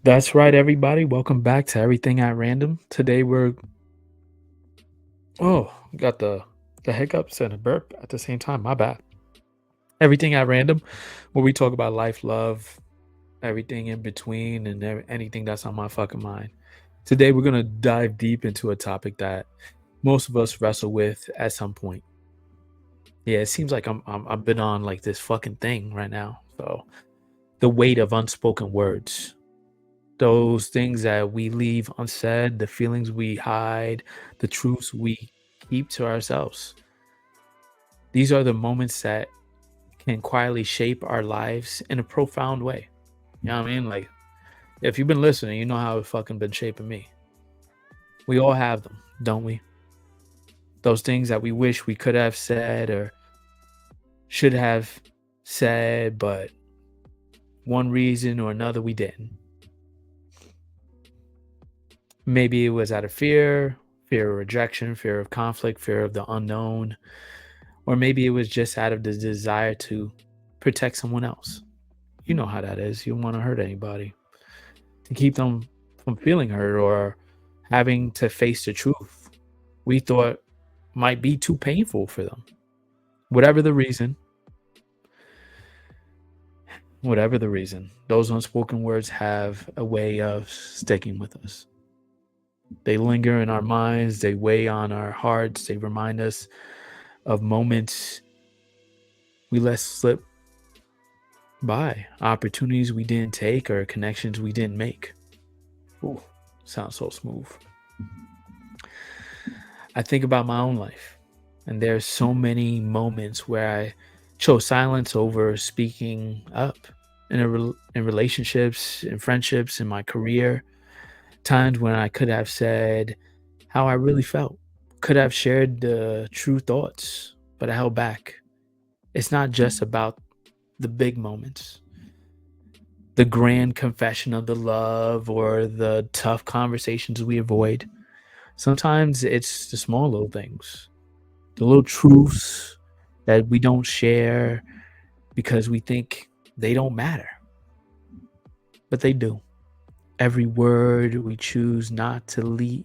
That's right, everybody. Welcome back to Everything at Random. Today got the hiccups and a burp at the same time. My bad. Everything at Random, where we talk about life, love, everything in between, and anything that's on my fucking mind. Today, we're gonna dive deep into a topic that most of us wrestle with at some point. Yeah, it seems like I've been on like this fucking thing right now. So the weight of unspoken words. Those things that we leave unsaid, the feelings we hide, the truths we keep to ourselves. These are the moments that can quietly shape our lives in a profound way. You know what I mean? Like, if you've been listening, you know how it fucking been shaping me. We all have them, don't we? Those things that we wish we could have said or should have said, but one reason or another we didn't. Maybe it was out of fear of rejection, fear of conflict, fear of the unknown, or maybe it was just out of the desire to protect someone else. You know how that is. You don't want to hurt anybody, to keep them from feeling hurt or having to face the truth we thought might be too painful for them. Whatever the reason, whatever the reason, those unspoken words have a way of sticking with us. They linger in our minds, they weigh on our hearts, they remind us of moments we let slip by, opportunities we didn't take, or connections we didn't make. Ooh, sounds so smooth. I think about my own life, and there's so many moments where I chose silence over speaking up in relationships, in friendships, in my career. Times when I could have said how I really felt, could have shared the true thoughts, but I held back. It's not just about the big moments, the grand confession of the love or the tough conversations we avoid. Sometimes it's the small little things, the little truths that we don't share because we think they don't matter, but they do. Every word we choose not to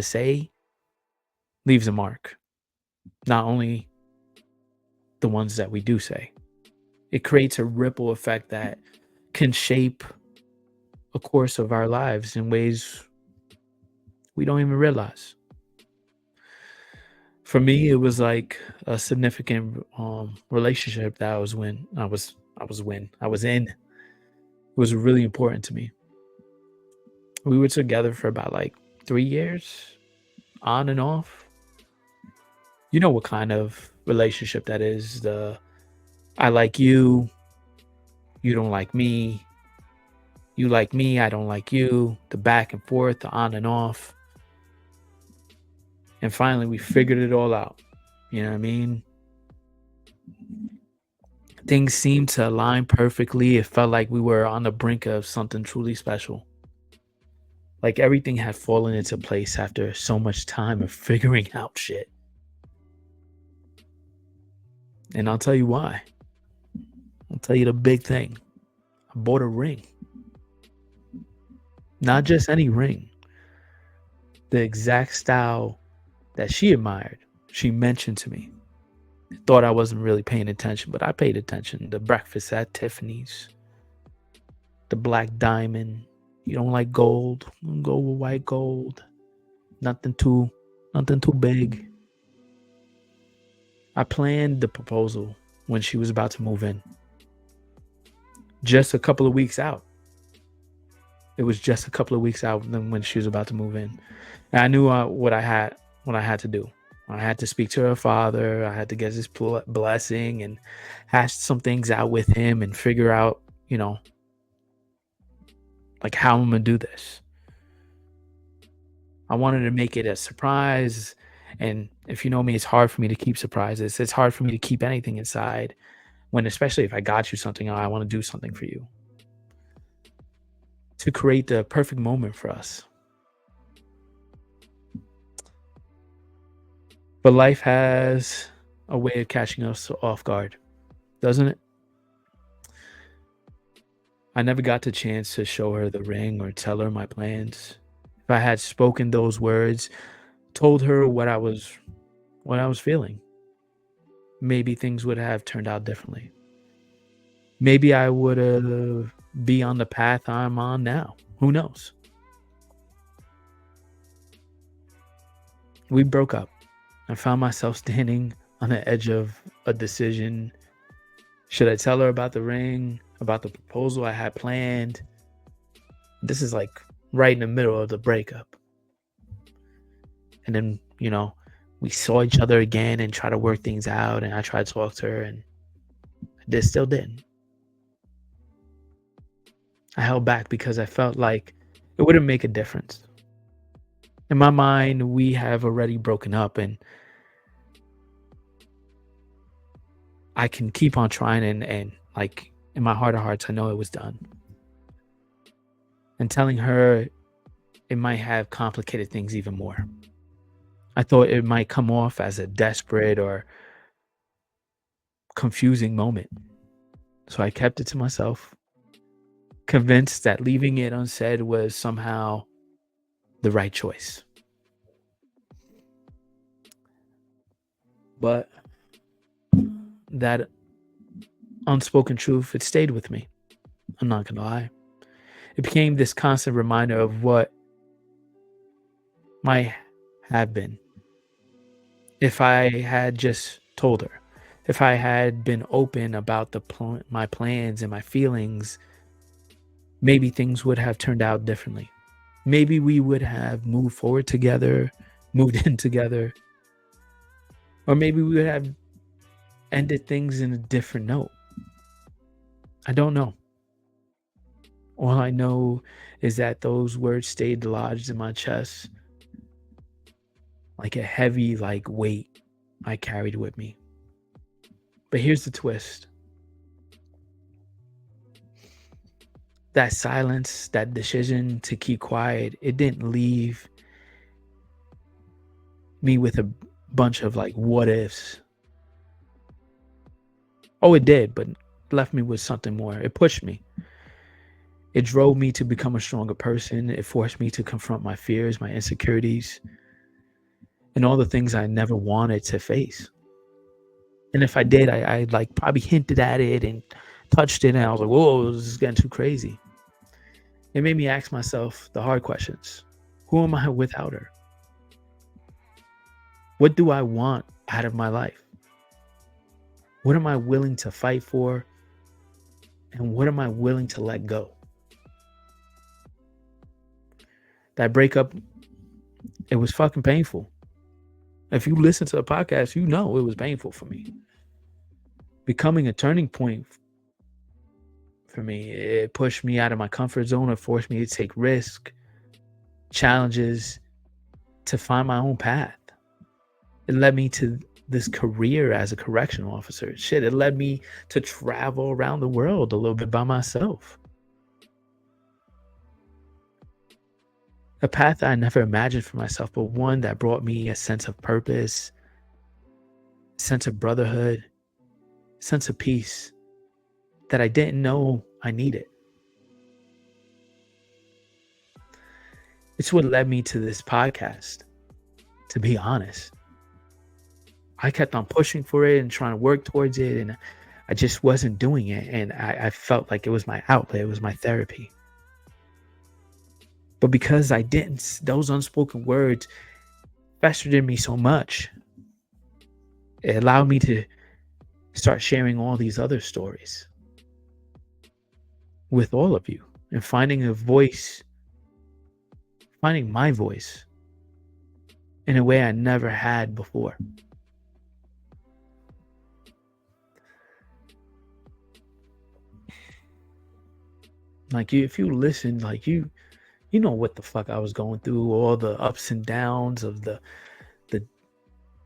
say leaves a mark. Not only the ones that we do say. It creates a ripple effect that can shape a course of our lives in ways we don't even realize. For me, it was like a significant relationship that I was in. It was really important to me. We were together for about like 3 years, on and off. You know what kind of relationship that is. The I like you don't like me, you like me, I don't like you, the back and forth, the on and off. And finally we figured it all out. You know what I mean? Things seemed to align perfectly. It felt like we were on the brink of something truly special. Like everything had fallen into place after so much time of figuring out shit. And I'll tell you why. I'll tell you the big thing. I bought a ring. Not just any ring, the exact style that she admired. She mentioned to me. Thought I wasn't really paying attention, but I paid attention. The breakfast at Tiffany's, the black diamond. You don't like gold? Go with white gold. Nothing too, nothing too big. I planned the proposal when she was about to move in. Just a couple of weeks out. It was just a couple of weeks out than when she was about to move in. And I knew what I had to do. I had to speak to her father. I had to get his blessing and hash some things out with him and figure out, like how I'm gonna do this. I wanted to make it a surprise. And if you know me, it's hard for me to keep surprises. It's hard for me to keep anything inside when, especially if I got you something, I want to do something for you to create the perfect moment for us. But life has a way of catching us off guard, doesn't it? I never got the chance to show her the ring or tell her my plans. If I had spoken those words, told her what I was feeling, maybe things would have turned out differently. Maybe I would have be on the path I'm on now. Who knows? We broke up. I found myself standing on the edge of a decision. Should I tell her about the ring, about the proposal I had planned? This is like right in the middle of the breakup. And then, we saw each other again and tried to work things out. And I tried to talk to her, and this still didn't. I held back because I felt like it wouldn't make a difference. In my mind, we have already broken up, and I can keep on trying. And like in my heart of hearts, I know it was done. And telling her it might have complicated things even more. I thought it might come off as a desperate or confusing moment. So I kept it to myself, convinced that leaving it unsaid was somehow the right choice. But that unspoken truth, it stayed with me. I'm not gonna lie. It became this constant reminder of what might have been if I had just told her. If I had been open about my plans and my feelings, maybe things would have turned out differently. Maybe we would have moved forward together, moved in together, or maybe we would have ended things in a different note. I don't know. All I know is that those words stayed lodged in my chest like a heavy weight I carried with me. But here's the twist. That silence, that decision to keep quiet, it didn't leave me with a bunch of what ifs. Oh, it did, but left me with something more. It pushed me. It drove me to become a stronger person. It forced me to confront my fears, my insecurities, and all the things I never wanted to face. And if I did, I probably hinted at it and touched it, and I was like, whoa, this is getting too crazy. It made me ask myself the hard questions. Who am I without her? What do I want out of my life? What am I willing to fight for? And what am I willing to let go? That breakup, it was fucking painful. If you listen to the podcast, you know it was painful for me. Becoming a turning point for me. It pushed me out of my comfort zone. It forced me to take risks, challenges, to find my own path. It led me to this career as a correctional officer. Shit, it led me to travel around the world a little bit by myself. A path I never imagined for myself, but one that brought me a sense of purpose, sense of brotherhood, sense of peace that I didn't know I needed. It's what led me to this podcast, to be honest. I kept on pushing for it and trying to work towards it, and I just wasn't doing it. And I felt like it was my outlet, it was my therapy. But because I didn't, those unspoken words festered in me so much, it allowed me to start sharing all these other stories with all of you and finding a voice, finding my voice in a way I never had before. If you listen, you know what the fuck I was going through, all the ups and downs of the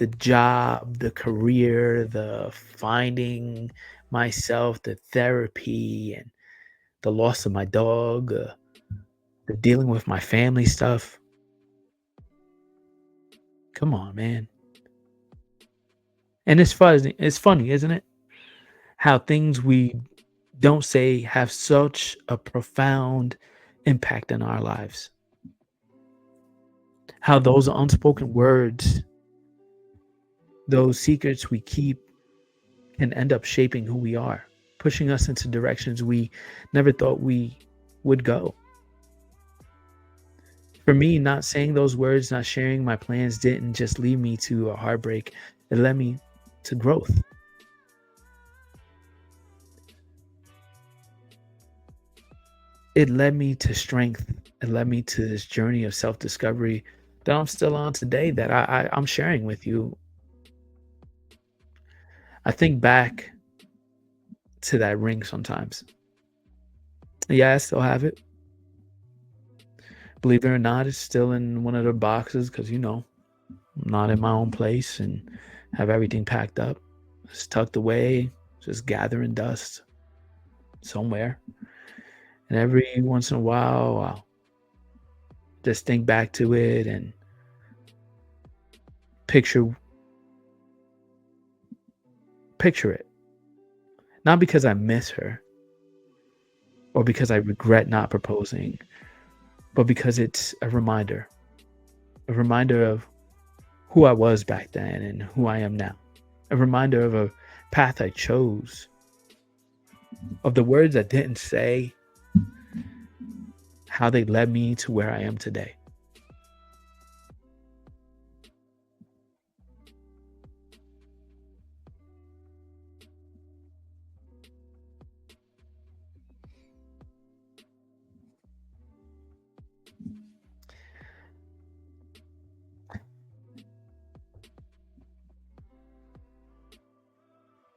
the job, the career, the finding myself, the therapy, and the loss of my dog, the dealing with my family stuff. Come on, man. And it's funny, isn't it? How things we don't say have such a profound impact in our lives. How those unspoken words, those secrets we keep, can end up shaping who we are, pushing us into directions we never thought we would go. For me, not saying those words, not sharing my plans didn't just lead me to a heartbreak, it led me to growth. It led me to strength. It led me to this journey of self discovery that I'm still on today, that I'm sharing with you. I think back to that ring sometimes. Yeah, I still have it. Believe it or not, it's still in one of the boxes because, I'm not in my own place and have everything packed up. It's tucked away, just gathering dust somewhere. And every once in a while, I'll just think back to it and picture picture it. Not because I miss her or because I regret not proposing, but because it's a reminder of who I was back then and who I am now. A reminder of a path I chose, of the words I didn't say, how they led me to where I am today.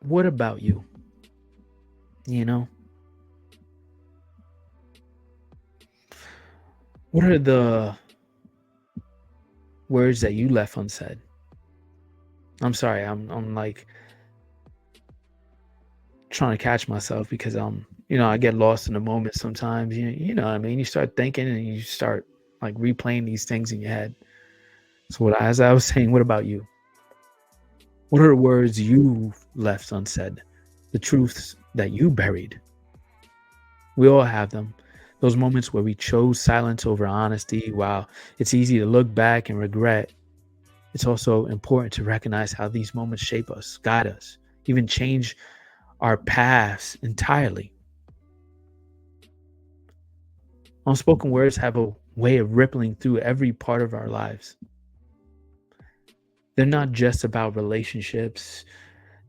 What about you? You know, what are the words that you left unsaid? I'm sorry, I'm like trying to catch myself because I get lost in the moment sometimes. You know what I mean? You start thinking and you start like replaying these things in your head. So as I was saying, what about you? What are the words you left unsaid? The truths that you buried? We all have them. Those moments where we chose silence over honesty. While it's easy to look back and regret, it's also important to recognize how these moments shape us, guide us, even change our paths entirely. Unspoken words have a way of rippling through every part of our lives. They're not just about relationships,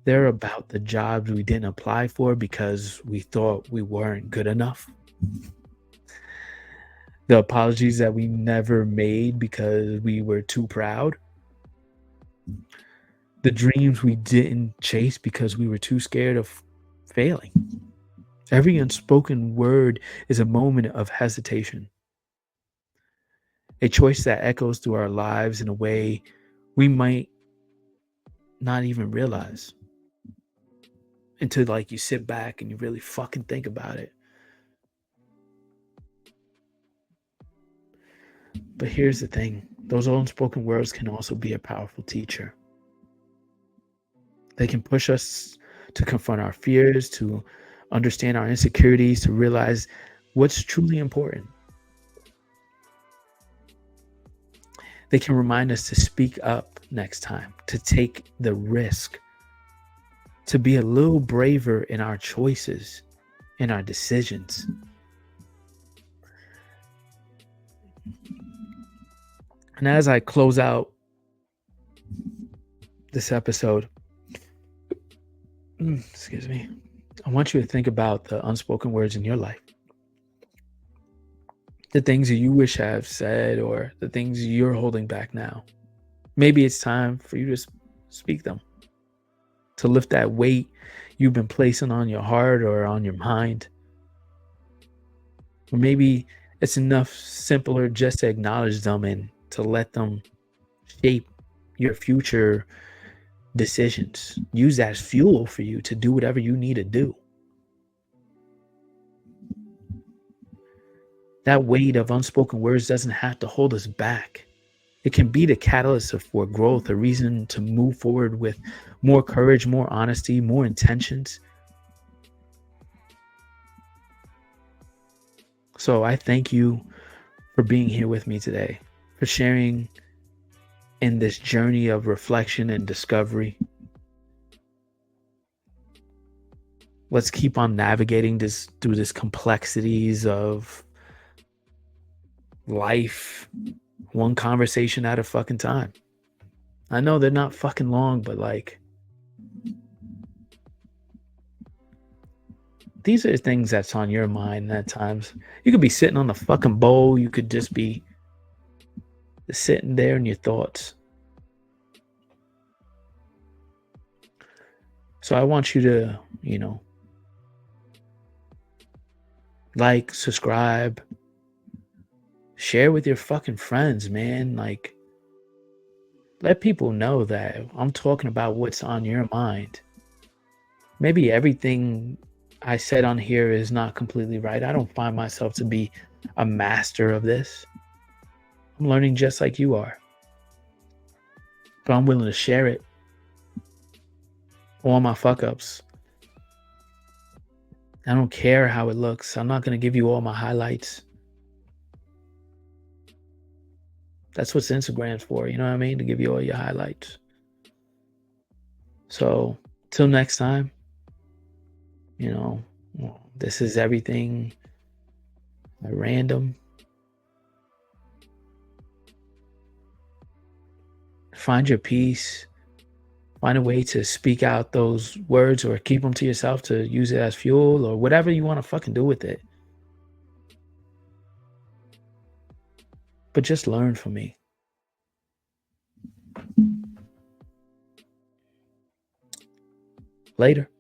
they're about the jobs we didn't apply for because we thought we weren't good enough. The apologies that we never made because we were too proud. The dreams we didn't chase because we were too scared of failing. Every unspoken word is a moment of hesitation, a choice that echoes through our lives in a way we might not even realize until like you sit back and you really fucking think about it. But here's the thing, those unspoken words can also be a powerful teacher. They can push us to confront our fears, to understand our insecurities, to realize what's truly important. They can remind us to speak up next time, to take the risk, to be a little braver in our choices, in our decisions. And as I close out this episode, excuse me, I want you to think about the unspoken words in your life. The things that you wish I have said or the things you're holding back now. Maybe it's time for you to speak them, to lift that weight you've been placing on your heart or on your mind. Or maybe it's enough simpler just to acknowledge them and to let them shape your future decisions. Use that as fuel for you to do whatever you need to do. That weight of unspoken words doesn't have to hold us back. It can be the catalyst for growth, a reason to move forward with more courage, more honesty, more intentions. So I thank you for being here with me today, for sharing in this journey of reflection and discovery. Let's keep on navigating this through this complexities of life, one conversation at a fucking time. I know they're not fucking long, but like these are things that's on your mind at times. You could be sitting on the fucking bowl, you could just be sitting there in your thoughts. So I want you to, like, subscribe, share with your fucking friends, man. Like, let people know that I'm talking about what's on your mind. Maybe everything I said on here is not completely right. I don't find myself to be a master of this. I'm learning just like you are. But I'm willing to share it. All my fuck ups. I don't care how it looks. I'm not going to give you all my highlights. That's what Instagram's for, you know what I mean? To give you all your highlights. So, till next time, this is everything at random. Find your peace. Find a way to speak out those words or keep them to yourself to use it as fuel or whatever you want to fucking do with it. But just learn from me. Later.